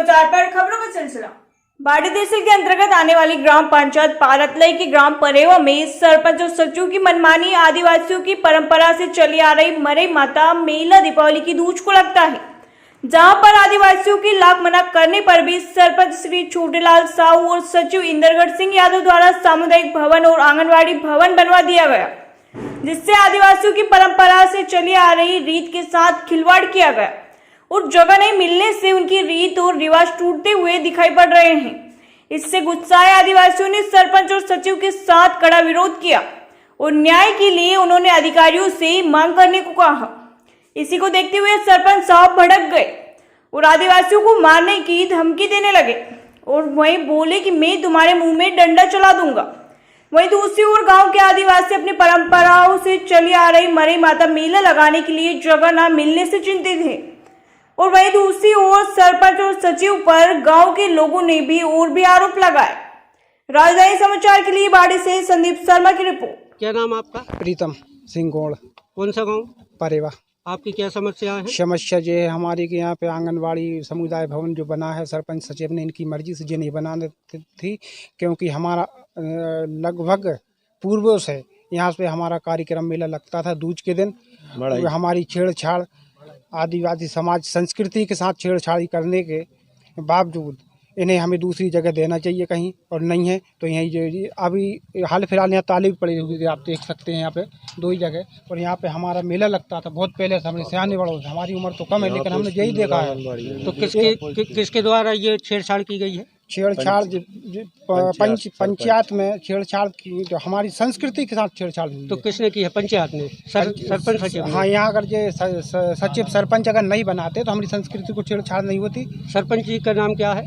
समाचार पर खबरों का सिलसिला। बाड़ी तहसील के अंतर्गत आने वाली ग्राम पंचायत पारतलाई की ग्राम परेवा में सरपंच और सचिव की मनमानी आदिवासियों की परंपरा से चली आ रही मरई माता मेला दीपावली की दूज को लगता है, जहां पर आदिवासियों की लाख मना करने पर भी सरपंच श्री छोटेलाल साहू और सचिव इंद्रगढ़ सिंह यादव द्वारा सामुदायिक भवन और आंगनबाड़ी भवन बनवा दिया गया, जिससे आदिवासियों की परंपरा से चली आ रही रीत के साथ खिलवाड़ किया गया और जगह नहीं मिलने से उनकी रीत और रिवाज टूटते हुए दिखाई पड़ रहे हैं। इससे गुस्साए आदिवासियों ने सरपंच और सचिव के साथ कड़ा विरोध किया और न्याय के लिए उन्होंने अधिकारियों से मांग करने को कहा। इसी को देखते हुए सरपंच साहब भड़क गए और आदिवासियों को मारने की धमकी देने लगे और वहीं बोले कि मैं तुम्हारे मुंह में डंडा चला दूंगा। वहीं दूसरी ओर गांव के आदिवासी अपनी परंपराओं से चली आ रही मरई माता मेला लगाने के लिए जगह न मिलने से चिंतित है और वहीं दूसरी ओर सरपंच और सचिव पर गांव के लोगों ने भी और भी आरोप लगाए। राजधानी समाचार के लिए बाड़ी से संदीप शर्मा की रिपोर्ट। क्या नाम आपका? प्रीतम सिंह गौड़। कौन सा गांव? परेवा। आपकी क्या समस्या है? समस्या ये है हमारी कि यहाँ पे आंगनबाड़ी समुदाय भवन जो बना है, सरपंच सचिव ने इनकी मर्जी से ये नहीं बनाने थी, क्योंकि हमारा लगभग पूर्वों से यहाँ पे हमारा कार्यक्रम मेला लगता था दूज के दिन। हमारी छेड़छाड़ आदिवासी समाज संस्कृति के साथ छेड़छाड़ी करने के बावजूद इन्हें हमें दूसरी जगह देना चाहिए कहीं, और नहीं है तो यहीं अभी हाल फिलहाल यहाँ तालीब पड़ी हुई थी, आप देख सकते हैं यहाँ पे 2 ही जगह। और यहाँ पे हमारा मेला लगता था बहुत पहले से, हमने सियाने बड़ों से, हमारी उम्र तो कम है लेकिन हमने यही देखा है। तो किसके द्वारा ये छेड़छाड़ की गई है? छेड़छाड़ पंचायत में छेड़छाड़ की, जो हमारी संस्कृति के साथ छेड़छाड़ हुई। तो किसने की है? पंचायत ने? सरपंच सचिव? हाँ, यहाँ अगर ये सचिव सरपंच अगर नहीं बनाते तो हमारी संस्कृति को छेड़छाड़ नहीं होती। सरपंच जी का नाम क्या है?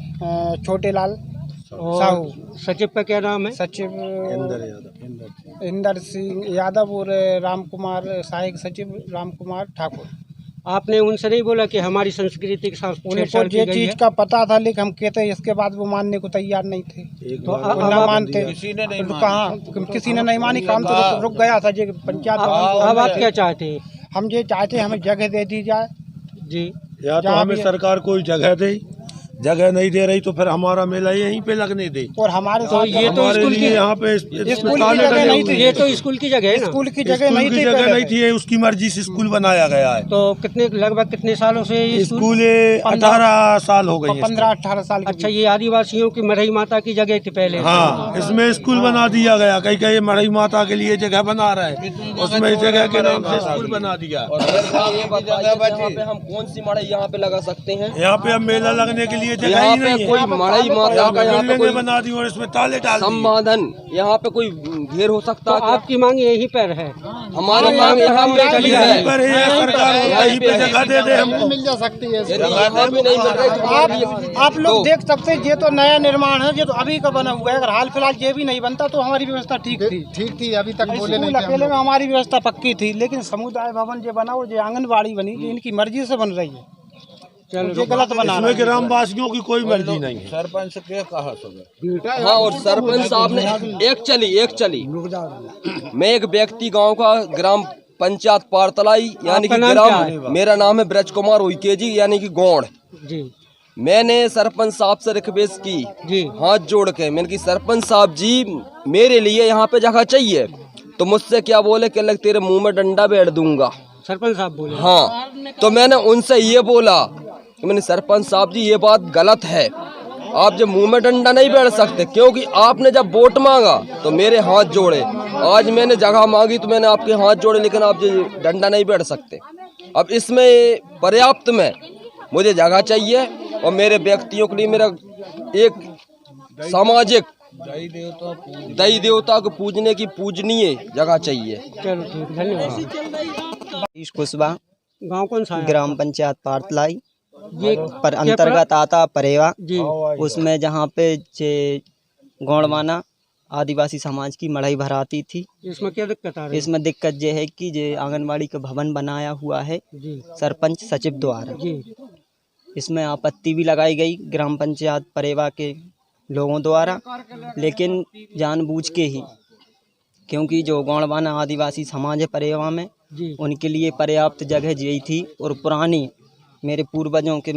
छोटेलाल साहू। सचिव का क्या नाम है? सचिव इंदर सिंह यादव और राम कुमार, सहायक सचिव राम कुमार ठाकुर। आपने उनसे नहीं बोला कि हमारी संस्कृति के साथ उनको ये चीज का पता था, लेकिन हम कहते इसके बाद वो मानने को तैयार नहीं थे। तो ना मानते तो कहाँ, किसी ने नहीं मानी, काम तो रुक गया था। ये पंचायत। अब आप क्या चाहते हैं? हम ये चाहते हैं हमें जगह दे दी जाए जी, या तो हमें सरकार कोई जगह दे, जगह नहीं दे रही तो फिर हमारा मेला यहीं पे लगने दे। और हमारे तो ये तो स्कूल की यहाँ पे स्कूल की जगह नहीं थी, ये तो स्कूल की जगह है ना? स्कूल की जगह नहीं थी, जगह नहीं थी, उसकी मर्जी से स्कूल बनाया गया है। तो लगभग कितने सालों से स्कूल 18 साल हो गए? 15-18 साल। अच्छा, ये आदिवासियों की मरई माता की जगह थी पहले? हाँ, इसमें स्कूल बना दिया गया। कहीं कहीं मरई माता के लिए जगह बना रहा है, उसमें जगह के नाम से स्कूल बना दिया। हम कौन सी मड़ई यहाँ पे लगा सकते हैं? यहाँ पे अब मेला लगने के लिए जगह ही नहीं है। कोई मड़ई माता का यहाँ पे कोई बना दी और इसमें ताले डाल दिए। संवादन यहाँ पे कोई घेर हो सकता है? तो आपकी मांग यहीं पर है? हमारी मांग यहाँ पे चली है। सरकार कहीं पे जगह दे दे, हमको मिल जा सकती है। यहाँ भी नहीं मिल रही। आप लोग देख सकते हैं, ये तो नया निर्माण है, ये तो अभी का बना हुआ है। अगर हाल फिलहाल ये भी नहीं बनता तो हमारी व्यवस्था ठीक थी। अभी तक बोले नहीं, अकेले में हमारी व्यवस्था पक्की थी, लेकिन समुदाय भवन जो बना, वो जो आंगनबाड़ी बनी, जो इनकी मर्जी से बन रही है, चलो गलत बना। इसमें ग्रामवासियों की कोई मर्जी नहीं है। सरपंच के कहा सब। हाँ, और सरपंच साहब ने एक चली मैं एक व्यक्ति गांव का ग्राम पंचायत पारतलाई यानी कि ग्राम, मेरा नाम है ब्रज कुमार उइके जी यानी कि गौड़ जी। मैंने सरपंच साहब से रिक्वेस्ट की जी, हाथ जोड़ के मैंने कि सरपंच साहब जी मेरे लिए यहाँ पे जगह चाहिए। तो मुझसे क्या बोले कि लग तेरे मुंह में डंडा बैठ दूंगा। सरपंच साहब बोले? हाँ, तो मैंने उनसे ये बोला कि मैंने सरपंच साहब जी ये बात गलत है, आप जब मुंह में डंडा नहीं बैठ सकते, क्योंकि आपने जब वोट मांगा तो मेरे हाथ जोड़े। आज मैंने जगह मांगी तो मैंने आपके हाथ जोड़े, लेकिन आप जो डंडा नहीं बैठ सकते। अब इसमें पर्याप्त में मुझे जगह चाहिए और मेरे व्यक्तियों के लिए मेरा एक सामाजिक दई देवता को पूजने की पूजनीय जगह चाहिए। चलो ठीक, धन्यवाद। कुशवाहा। गांव कौन सा है? ग्राम पंचायत पारतलाई ये पर अंतर्गत आता परेवा जी। उसमें जहाँ पे गौड़वाना आदिवासी समाज की मढ़ई भराती थी। इसमें क्या दिक्कत आ रही है? इसमें दिक्कत ये है कि जो आंगनबाड़ी का भवन बनाया हुआ है जी, सरपंच सचिव द्वारा जी। इसमें आपत्ति भी लगाई गई ग्राम पंचायत परेवा के लोगों द्वारा, लेकिन जानबूझ के ही, क्योंकि जो गौड़वाना आदिवासी समाज है परेवा में जी, उनके लिए पर्याप्त जगह दी थी और पुरानी मेरे पूर्वजों के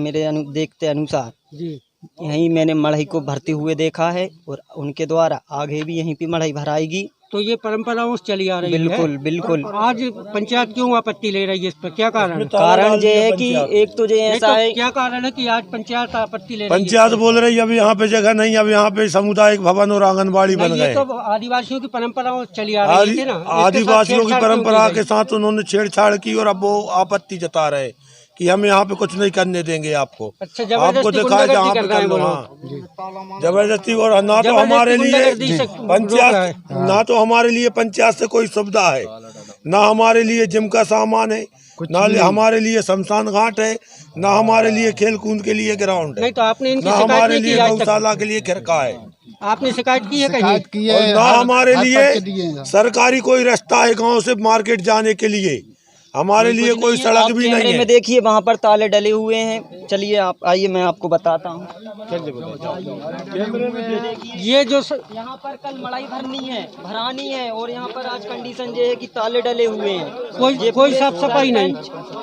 देखते अनुसार जी, यहीं मैंने मढ़ई को भरते हुए देखा है और उनके द्वारा आगे भी यहीं पे मढ़ई भराएगी। तो ये परंपराओं से चली आ रही है। बिल्कुल बिल्कुल। आज पंचायत क्यों आपत्ति ले रही है इस पर, क्या कारण है? कारण ये है कि एक तो ये ऐसा है, क्या कारण है कि आज पंचायत आपत्ति ले रही है? पंचायत बोल रही है अब यहाँ पे जगह नहीं, अब यहाँ पे सामुदायिक भवन और आंगनबाड़ी बन ये गए। तो आदिवासियों की परंपराओं से चली आ रही थी ना, आदिवासियों की परंपरा के साथ उन्होंने छेड़छाड़ की और अब वो आपत्ति जता रहे कि हम यहाँ पे कुछ नहीं करने देंगे आपको। अच्छा, आपको दिखाए जहाँ पे कर लो। हाँ, जबरदस्ती। और ना तो हमारे लिए पंचायत, ना तो हमारे लिए पंचायत से कोई सुविधा है, ना हमारे लिए जिम का सामान है, ना हमारे लिए शमशान घाट है, ना हमारे लिए खेल कूद के लिए ग्राउंड है, नहीं तो आपने इनकी ना शिकायत हमारे नहीं की लिए आज तक? गौशाला के लिए खिरका है। आपने शिकायत की है कहीं? और ना हमारे लिए सरकारी कोई रास्ता है गांव से मार्केट जाने के लिए, हमारे लिए कोई सड़क भी नहीं कैमरे है। में देखिए वहाँ पर ताले डले हुए हैं। चलिए आप आइए, मैं आपको बताता हूँ। ये जो यहाँ पर कल मड़ाई भरानी है और यहाँ पर आज कंडीशन ये है कि ताले डले हुए हैं। कोई साफ सफाई नहीं।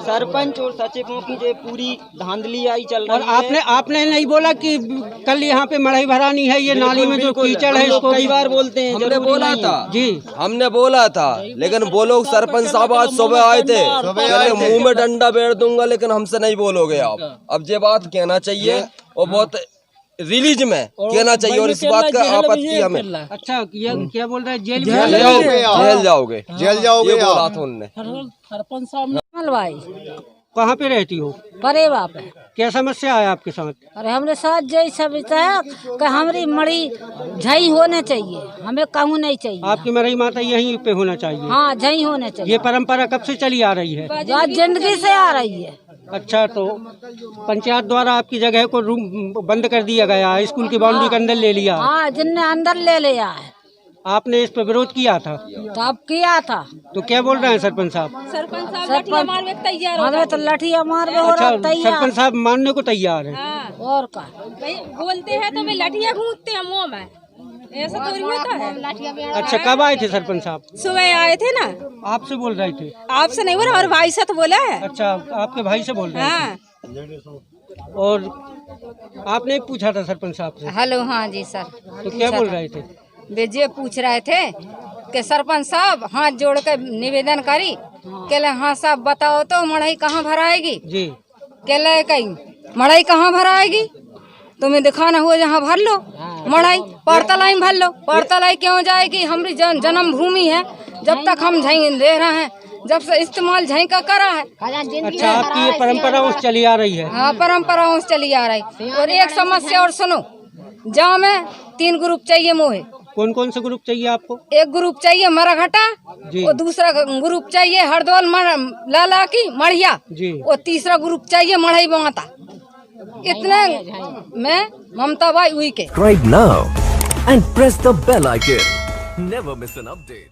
सरपंच और सचिवों की जो पूरी धांधली आई चल और रही है। आपने नहीं बोला कि कल यहाँ पे मड़ई भरानी है, ये नाली में जो कीचड़ है इसको कई बार बोलते हैं, हमने बोला था जी, हमने बोला था, लेकिन वो लोग सरपंच साहब आज सुबह आए थे, कहते मुंह में डंडा बैठ दूंगा लेकिन हमसे नहीं बोलोगे आप। अब ये बात कहना चाहिए और बहुत रिलीज में कहना चाहिए, और इस बात का आपत्ति हमें। अच्छा क्या बोल रहा है? जेल जाओगे ये बोला था उनने। मलवाई कहाँ पे रहती हो? परेवा पे। क्या समस्या है आपके साथ? अरे हमरे साथ जैसा बताया कि हमारी मड़ी झई होने चाहिए, हमें कहूँ नहीं चाहिए। आपकी मरई माता यहीं पे होना चाहिए? हाँ, झई होने चाहिए। ये परंपरा कब से चली आ रही है? आज जिंदगी से आ रही है। अच्छा, तो पंचायत द्वारा आपकी जगह को रूम बंद कर दिया गया है, स्कूल की बाउंड्री के अंदर ले लिया? हाँ, जिनने अंदर ले लिया है। आपने इस पर विरोध किया था? तब किया था। तो क्या बोल रहे हैं सरपंच साहब? हमें तो लठिया मार हो अच्छा, रहा तैयार। सरपंच साहब मानने को तैयार है। और का बोलते हैं तो वे लठिया घूमते हैं मुँह में, ऐसा थोड़ी होता है। अच्छा, कब आए थे सरपंच साहब? सुबह आए थे ना। आपसे बोल रहे थे? आपसे नहीं बोला, और भाई से तो बोला है। अच्छा, आपके भाई से बोल रहे हाँ। थे। और आपने पूछा था सरपंच साहब से? हेलो, हाँ जी सर। तो क्या बोल रहे थे? वे ये पूछ रहे थे कि सरपंच साहब हाथ जोड़ कर निवेदन करी, कहले हाँ साहब बताओ तो मड़ई कहाँ भराएगी जी? कहले कहीं मड़ई कहाँ भराएगी, तुम्हें दिखाना हुआ जहाँ भर लो मड़ई, परतलाई में भर लो। परतलाई क्यों जाएगी? हमारी जन्म भूमि है, जब तक हम झई रह रहे हैं, जब से इस्तेमाल झई का करा है। अच्छा, आपकी ये परंपराओं से चली आ रही है? हाँ, परंपराओं से चली आ रही। और एक समस्या और सुनो, जहाँ में 3 ग्रुप चाहिए मोहे। कौन कौन से ग्रुप चाहिए आपको? एक ग्रुप चाहिए मराघटा, और दूसरा ग्रुप चाहिए हरदौल लाला की मढ़िया जी, और तीसरा ग्रुप चाहिए मढ़ई माता। इतने में ममता बाई हुई के। Subscribe now and press the bell icon. Never miss an update.